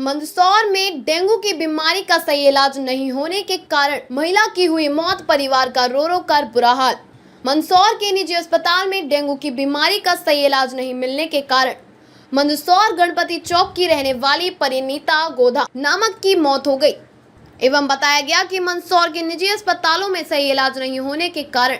मंदसौर में डेंगू की बीमारी का सही इलाज नहीं होने के कारण महिला की हुई मौत, परिवार का रो रो कर बुरा हाल। मंदसौर के निजी अस्पताल में डेंगू की बीमारी का सही इलाज नहीं मिलने के कारण मंदसौर गणपति चौक की रहने वाली परिणीता गोधा नामक की मौत हो गई। एवं बताया गया कि मंदसौर के निजी अस्पतालों में सही इलाज नहीं होने के कारण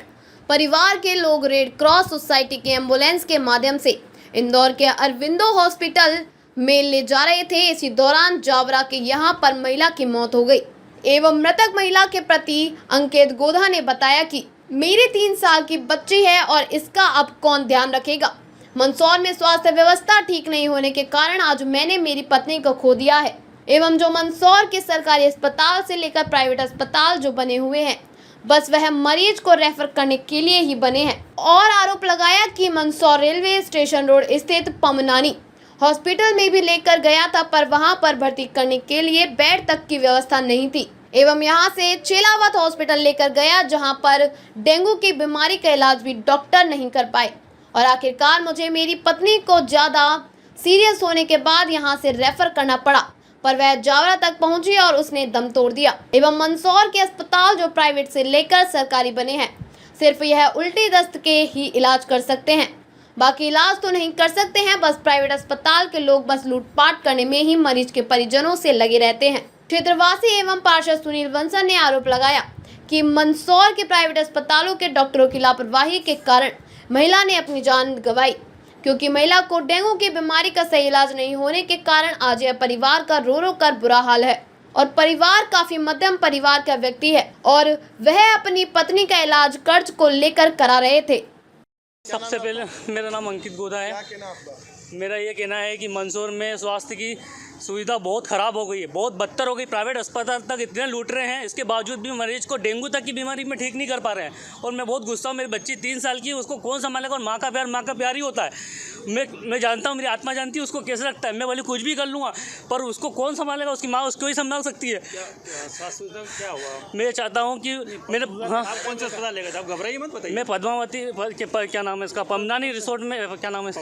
परिवार के लोग रेड क्रॉस सोसाइटी के एम्बुलेंस के माध्यम से इंदौर के अरविंदो हॉस्पिटल में ले जा रहे थे। इसी दौरान जावरा के यहां पर महिला की मौत हो गई। एवं मृतक महिला के प्रति अंकित गोधा ने बताया कि मेरी 3 साल की बच्ची है और इसका अब कौन ध्यान रखेगा। मंदसौर में स्वास्थ्य व्यवस्था ठीक नहीं होने के कारण आज मैंने मेरी पत्नी को खो दिया है। एवं जो मंदसौर के सरकारी अस्पताल से लेकर प्राइवेट अस्पताल जो बने हुए हैं, बस वह मरीज को रेफर करने के लिए ही बने हैं। और आरोप लगाया कि मंदसौर रेलवे स्टेशन रोड स्थित पमनानी हॉस्पिटल में भी लेकर गया था, पर वहां पर भर्ती करने के लिए बेड तक की व्यवस्था नहीं थी। एवं यहां से चेलावत हॉस्पिटल लेकर गया, जहां पर डेंगू की बीमारी का इलाज भी डॉक्टर नहीं कर पाए। और आखिरकार मुझे मेरी पत्नी को ज्यादा सीरियस होने के बाद यहां से रेफर करना पड़ा, पर वह जावरा तक पहुंची और उसने दम तोड़ दिया। एवं मंदसौर के अस्पताल जो प्राइवेट से लेकर सरकारी बने हैं, सिर्फ यह उल्टी दस्त के ही इलाज कर सकते हैं, बाकी इलाज तो नहीं कर सकते हैं। बस प्राइवेट अस्पताल के लोग बस लूटपाट करने में ही मरीज के परिजनों से लगे रहते हैं। क्षेत्रवासी एवं पार्षद सुनील बंसल ने आरोप लगाया कि मंदसौर के प्राइवेट अस्पतालों के डॉक्टरों की लापरवाही के कारण महिला ने अपनी जान गंवाई, क्योंकि महिला को डेंगू की बीमारी का सही इलाज नहीं होने के कारण आज यह परिवार का रो रो कर बुरा हाल है। और परिवार काफी मध्यम परिवार का व्यक्ति है और वह अपनी पत्नी का इलाज कर्ज को लेकर करा रहे थे। सबसे पहले मेरा नाम अंकित गोधा है। मेरा ये कहना है कि मंदसौर में स्वास्थ्य की सुविधा बहुत ख़राब हो गई है, बहुत बदतर हो गई। प्राइवेट अस्पताल तक इतने लूट रहे हैं, इसके बावजूद भी मरीज को डेंगू तक की बीमारी में ठीक नहीं कर पा रहे हैं। और मैं बहुत गुस्सा हूँ। मेरी बच्ची 3 साल की है, उसको कौन संभालेगा। और माँ का प्यार ही होता है। मैं जानता हूँ, मेरी आत्मा जानती है उसको कैसे लगता है। मैं बोले कुछ भी कर लूँगा, पर उसको कौन संभालेगा। उसकी माँ उसको ही संभाल सकती है। क्या हुआ? मैं चाहता हूँ कि मेरे आप कौन सा अस्पताल लेगा? आप घबराइए मत, बताइए। मैं पद्मावती क्या नाम है इसका, पमनानी रिसोर्ट में, क्या नाम है,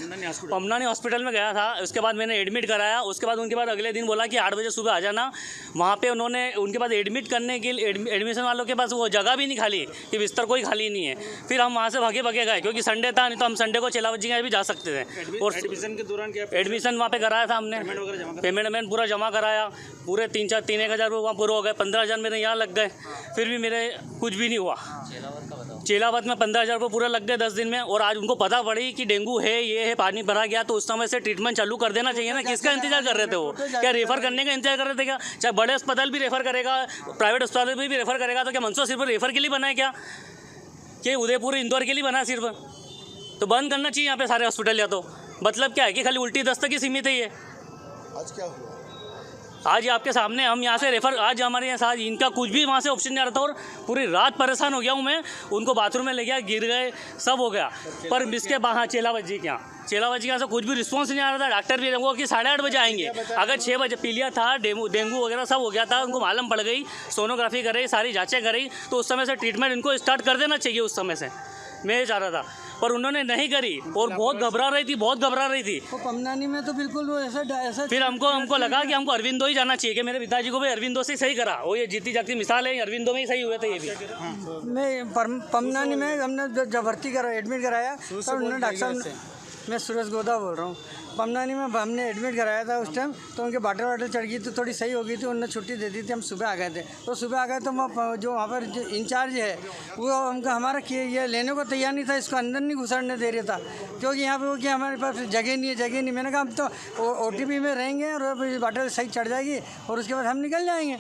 पमनानी हॉस्पिटल में गया था। उसके बाद मैंने एडमिट कराया। उसके बाद उनके बाद अगले दिन बोला कि 8 बजे सुबह आ जाना। वहाँ पे उन्होंने उनके पास एडमिट करने के लिए एडमिशन वालों के पास वो जगह भी नहीं खाली कि बिस्तर कोई खाली नहीं है। फिर हम वहाँ से भागे गए, क्योंकि संडे था, नहीं तो हम संडे को चेलावत जी के भी जा सकते थे। और एडमिशन के दौरान क्या एडमिशन वहाँ पे कराया था हमने, पेमेंट मैंने पूरा जमा कराया। पूरे 3-1 हज़ार वहाँ पूरे हो गए। 15,000 मेरे यहाँ लग गए। फिर भी मेरे कुछ भी नहीं हुआ। चेलावत में 15,000 रुपये पूरा लग गए 10 दिन में। और आज उनको पता पड़ी कि डेंगू है, ये है, पानी भरा गया, तो उस समय से ट्रीटमेंट चालू कर देना चाहिए ना। किसका इंतजार कर रहे थे वो? क्या रेफर करने का इंतजार कर रहे थे क्या? चाहे बड़े अस्पताल भी रेफर करेगा, प्राइवेट अस्पताल भी रेफर करेगा, तो क्या मंदसौर सिर्फ रेफर के लिए बना है क्या? कि उदयपुर इंदौर के लिए बना है सिर्फ? तो बंद करना चाहिए यहाँ पे सारे हॉस्पिटल। या तो मतलब क्या है कि खाली उल्टी दस्त की सीमित है ये। आज क्या हुआ? आज आपके सामने हम यहाँ से रेफर, आज हमारे यहाँ साथ इनका कुछ भी वहाँ से ऑप्शन नहीं आ रहा था। और पूरी रात परेशान हो गया हूँ मैं। उनको बाथरूम में ले गया, गिर गए, सब हो गया। पर इसके हाँ, चेलावत जी के यहाँ से कुछ भी रिस्पॉन्स नहीं आ रहा था। डॉक्टर भी वो कि 8:30 बजे आएंगे। अगर 6 बजे पीलिया था, डेंगू वगैरह सब हो गया था, उनको मालूम पड़ गई, सोनोग्राफी कराई, सारी जाँचें कराई, तो उस समय से ट्रीटमेंट इनको स्टार्ट कर देना चाहिए उस समय से। मैं ये चाह रहा था, पर उन्होंने नहीं करी और बहुत घबरा रही थी। वो पमनानी में तो बिल्कुल वो ऐसा फिर हमको लगा कि हमको अरविंदो ही जाना चाहिए, कि मेरे पिताजी को भी अरविंदो से सही करा। वो ये जीती जागती मिसाल है, अरविंदो में ही सही हुए थे ये भी। मैं पमनानी में हमने जब भर्ती करा, एडमिट कराया, तब उन्होंने डॉक्टर साहब, मैं सूरज गोदा बोल रहा हूँ। पमनानी में हमने एडमिट कराया था उस टाइम, तो उनके बाटल चढ़ गई, तो थोड़ी सही हो गई थी। उन्होंने छुट्टी दे दी थी। हम सुबह आ गए थे, तो सुबह आ गए तो जो वहाँ पर जो इंचार्ज है वो हमको हमारा ये लेने को तैयार नहीं था, इसको अंदर नहीं घुसड़ने दे रहा था, क्योंकि यहाँ पे वो कि हमारे पास जगह नहीं है। मैंने कहा हम तो OTP में रहेंगे और बाटल सही चढ़ जाएगी और उसके बाद हम निकल जाएंगे।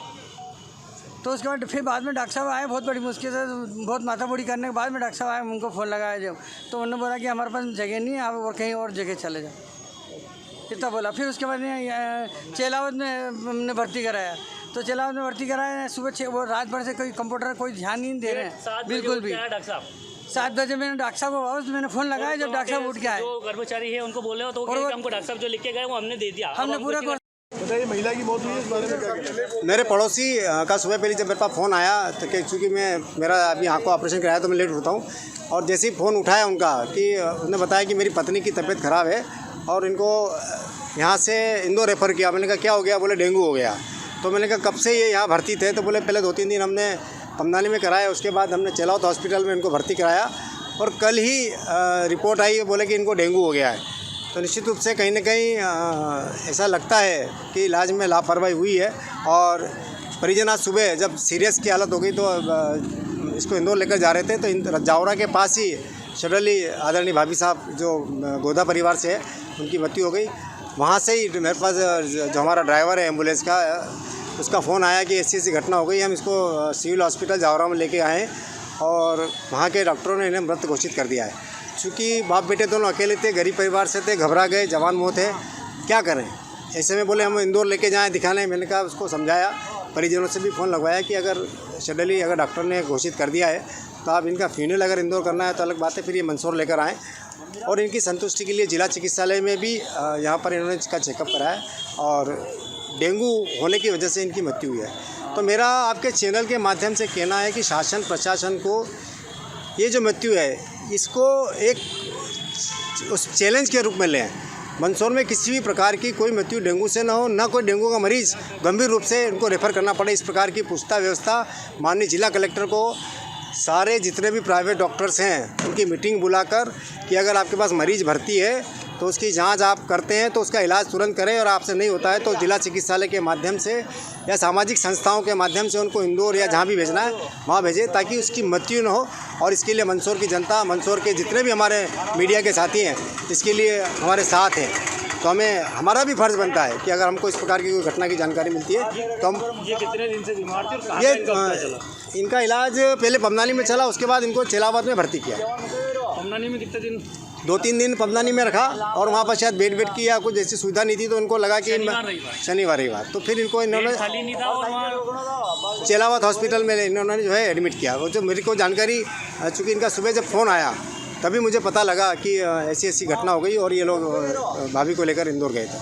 तो उसके बाद फिर बाद में डॉक्टर साहब आए, बहुत बड़ी मुश्किल से, बहुत माथाबोड़ी करने के बाद में डॉक्टर साहब आए। उनको फ़ोन लगाया जब, तो उन्होंने बोला कि हमारे पास जगह नहीं है, आप और कहीं और जगह चले जाओ, इतना बोला। फिर उसके बाद चेलावत में हमने भर्ती कराया। तो चेलावत में भर्ती कराया, सुबह 6, वो रात भर से कोई कंप्यूटर कोई ध्यान नहीं दे रहे हैं बिल्कुल भी। 7 बजे मैंने डॉक्टर साहब को वापस मैंने फ़ोन लगाया, जब डॉक्टर साहब उठ के आए। जो कर्मचारी है उनको बोले हो तो हमको डॉक्टर साहब जो लिख के गए वो हमने दे दिया। हमने पूरा बताइए, महिला की मौत हुई है, इस बारे में क्या कहते हैं? मेरे पड़ोसी का सुबह पहले जब मेरे पास फ़ोन आया, तो क्योंकि मेरा अभी आँख को ऑपरेशन कराया तो मैं लेट होता हूँ, और जैसे ही फ़ोन उठाया उनका कि उन्होंने बताया कि मेरी पत्नी की तबीयत ख़राब है और इनको यहाँ से इंदौर रेफ़र किया। मैंने कहा क्या हो गया? बोले डेंगू हो गया। तो मैंने कहा कब से ये यहाँ भर्ती थे? तो बोले पहले 2-3 दिन हमने पमनाली में कराया, उसके बाद हमने चेलावत हॉस्पिटल में इनको भर्ती कराया और कल ही रिपोर्ट आई, बोले कि इनको डेंगू हो गया है। तो निश्चित रूप से कहीं ना कहीं ऐसा लगता है कि इलाज में लापरवाही हुई है और परिजन आज सुबह जब सीरियस की हालत हो गई तो इसको इंदौर लेकर जा रहे थे, तो जावरा के पास ही सडनली आदरणीय भाभी साहब जो गोदा परिवार से है उनकी मृत्यु हो गई। वहाँ से ही मेरे पास जो हमारा ड्राइवर है एम्बुलेंस का, उसका फ़ोन आया कि ऐसी घटना हो गई। हम इसको सिविल हॉस्पिटल जावरा में लेके आए और वहाँ के डॉक्टरों ने इन्हें मृत घोषित कर दिया है। चूँकि बाप बेटे दोनों अकेले थे, गरीब परिवार से थे, घबरा गए, जवान मुँह थे, क्या करें? ऐसे में बोले हम इंदौर लेके जाएँ दिखाने। मैंने कहा उसको समझाया, परिजनों से भी फ़ोन लगवाया कि अगर सडनली अगर डॉक्टर ने घोषित कर दिया है तो आप इनका फ्यूनरल अगर इंदौर करना है तो अलग बात है, फिर ये मंदसौर लेकर आएँ। और इनकी संतुष्टि के लिए जिला चिकित्सालय में भी यहाँ पर इन्होंने इसका चेकअप कराया और डेंगू होने की वजह से इनकी मृत्यु हुई है। तो मेरा आपके चैनल के माध्यम से कहना है कि शासन प्रशासन को ये जो मृत्यु है इसको एक उस चैलेंज के रूप में लें। मंदसौर में किसी भी प्रकार की कोई मृत्यु डेंगू से ना हो, ना कोई डेंगू का मरीज़ गंभीर रूप से उनको रेफ़र करना पड़े। इस प्रकार की पुख्ता व्यवस्था माननीय जिला कलेक्टर को सारे जितने भी प्राइवेट डॉक्टर्स हैं उनकी मीटिंग बुलाकर कि अगर आपके पास मरीज़ भर्ती है तो उसकी जांच आप करते हैं तो उसका इलाज तुरंत करें, और आपसे नहीं होता है तो जिला चिकित्सालय के माध्यम से या सामाजिक संस्थाओं के माध्यम से उनको इंदौर या जहाँ भी भेजना है वहाँ भेजें ताकि उसकी मृत्यु न हो। और इसके लिए मंदसौर की जनता, मंदसौर के जितने भी हमारे मीडिया के साथी हैं इसके लिए हमारे साथ हैं। तो हमें हमारा भी फर्ज़ बनता है कि अगर हमको इस प्रकार की कोई घटना की जानकारी मिलती है तो हम ये कितने दिन से बीमार थे और कहाँ का इनका उपचार चला? इनका इलाज पहले पमनाली में चला, उसके बाद इनको चेलावत में भर्ती किया। पमनानी में कितने दिन? 2-3 दिन पमनानी में रखा और वहाँ पर शायद बेड की या कुछ ऐसी सुविधा नहीं थी तो उनको लगा कि शनिवार रविवार तो फिर इनको इन्होंने खाली नहीं था और वहाँ चेलावत हॉस्पिटल में इन्होंने जो है एडमिट किया। वो जो मेरे को जानकारी, चूँकि इनका सुबह जब फ़ोन आया तभी मुझे पता लगा कि ऐसी घटना हो गई और ये लोग भाभी को लेकर इंदौर गए थे।